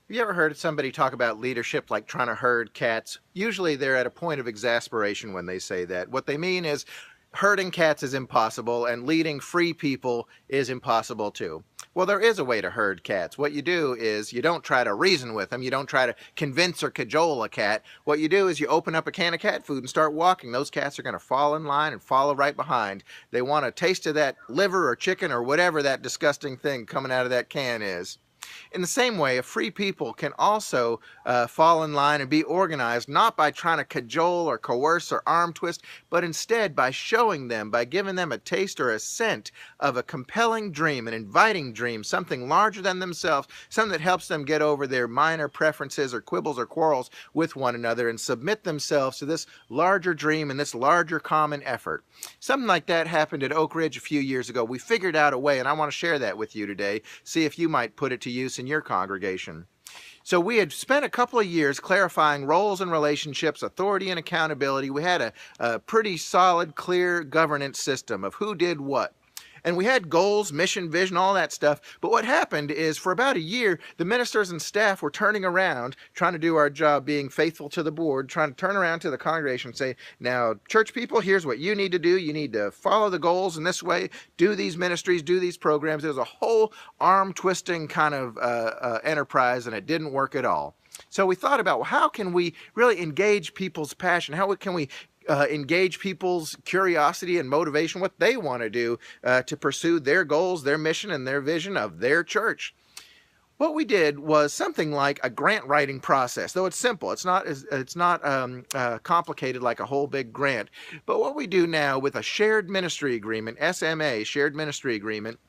Have you ever heard somebody talk about leadership like trying to herd cats? Usually they're at a point of exasperation when they say that. What they mean is herding cats is impossible and leading free people is impossible too. Well, there is a way to herd cats. What you do is you don't try to reason with them. You don't try to convince or cajole a cat. What you do is you open up a can of cat food and start walking. Those cats are going to fall in line and follow right behind. They want a taste of that liver or chicken or whatever that disgusting thing coming out of that can is. In the same way, a free people can also fall in line and be organized, not by trying to cajole or coerce or arm twist, but instead by showing them, by giving them a taste or a scent of a compelling dream, an inviting dream, something larger than themselves, something that helps them get over their minor preferences or quibbles or quarrels with one another and submit themselves to this larger dream and this larger common effort. Something like that happened at Oak Ridge a few years ago. We figured out a way, and I want to share that with you today, see if you might put it to use in your congregation. So we had spent a couple of years clarifying roles and relationships, authority and accountability. We had a pretty solid, clear governance system of who did what. And we had goals, mission, vision, all that stuff. But what happened is for about a year, the ministers and staff were turning around, trying to do our job, being faithful to the board, trying to turn around to the congregation and say, now, church people, here's what you need to do. You need to follow the goals in this way, do these ministries, do these programs. It was a whole arm-twisting kind of enterprise, and it didn't work at all. So we thought about, well, how can we really engage people's passion? How can we engage people's curiosity and motivation, what they want to do to pursue their goals, their mission, and their vision of their church? What we did was something like a grant writing process, though it's simple. It's not complicated like a whole big grant. But what we do now with a shared ministry agreement, SMA, shared ministry agreement,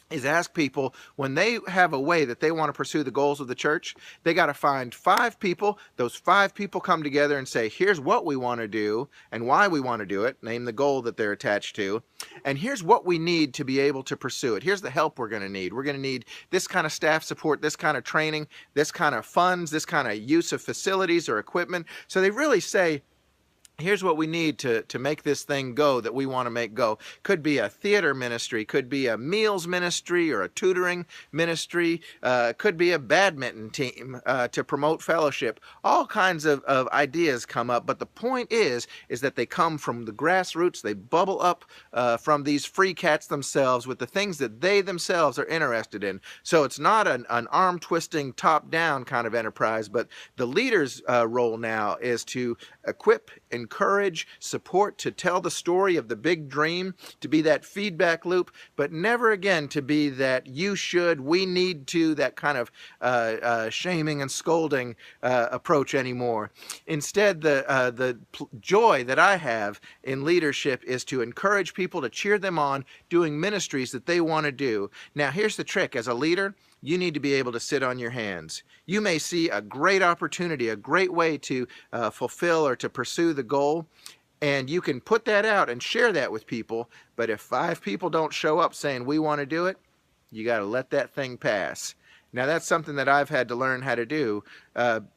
is ask people when they have a way that they want to pursue the goals of the church, they got to find 5 people. Those 5 people come together and say, here's what we want to do and why we want to do it, name the goal that they're attached to, and here's what we need to be able to pursue it. Here's the help we're going to need. We're going to need this kind of staff support, this kind of training, this kind of funds, this kind of use of facilities or equipment. So they really say, here's what we need to make this thing go that we want to make go. Could be a theater ministry, could be a meals ministry or a tutoring ministry, could be a badminton team to promote fellowship. All kinds of ideas come up, but the point is that they come from the grassroots. They bubble up from these free cats themselves with the things that they themselves are interested in. So it's not an arm-twisting, top-down kind of enterprise, but the leader's role now is to equip, encourage, support, to tell the story of the big dream, to be that feedback loop, but never again to be that you should, we need to, that kind of shaming and scolding approach anymore. Instead, the joy that I have in leadership is to encourage people, to cheer them on, doing ministries that they want to do. Now, here's the trick. As a leader, you need to be able to sit on your hands. You may see a great opportunity, a great way to fulfill or to pursue the goal, and you can put that out and share that with people, but if 5 people don't show up saying, we want to do it, you got to let that thing pass. Now, that's something that I've had to learn how to do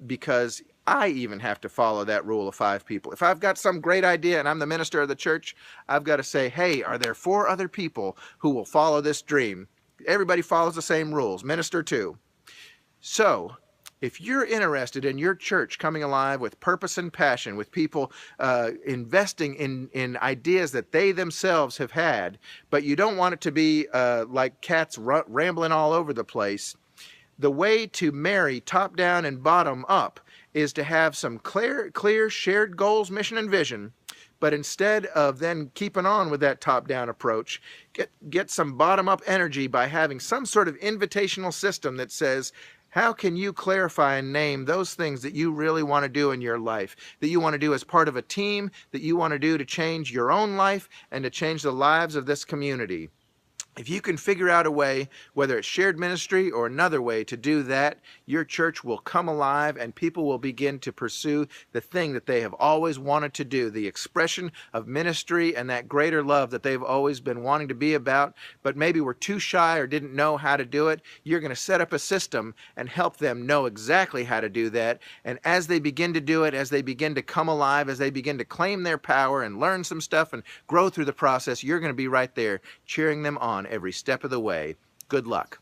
because I even have to follow that rule of 5 people. If I've got some great idea and I'm the minister of the church, I've got to say, hey, are there 4 other people who will follow this dream? Everybody follows the same rules. Minister too. So, if you're interested in your church coming alive with purpose and passion, with people investing in ideas that they themselves have had, but you don't want it to be like cats rambling all over the place, the way to marry top down and bottom up is to have some clear shared goals, mission, and vision. But instead of then keeping on with that top-down approach, get some bottom-up energy by having some sort of invitational system that says, how can you clarify and name those things that you really want to do in your life, that you want to do as part of a team, that you want to do to change your own life and to change the lives of this community? If you can figure out a way, whether it's shared ministry or another way to do that, your church will come alive and people will begin to pursue the thing that they have always wanted to do, the expression of ministry and that greater love that they've always been wanting to be about, but maybe were too shy or didn't know how to do it. You're going to set up a system and help them know exactly how to do that. And as they begin to do it, as they begin to come alive, as they begin to claim their power and learn some stuff and grow through the process, you're going to be right there cheering them on every step of the way. Good luck.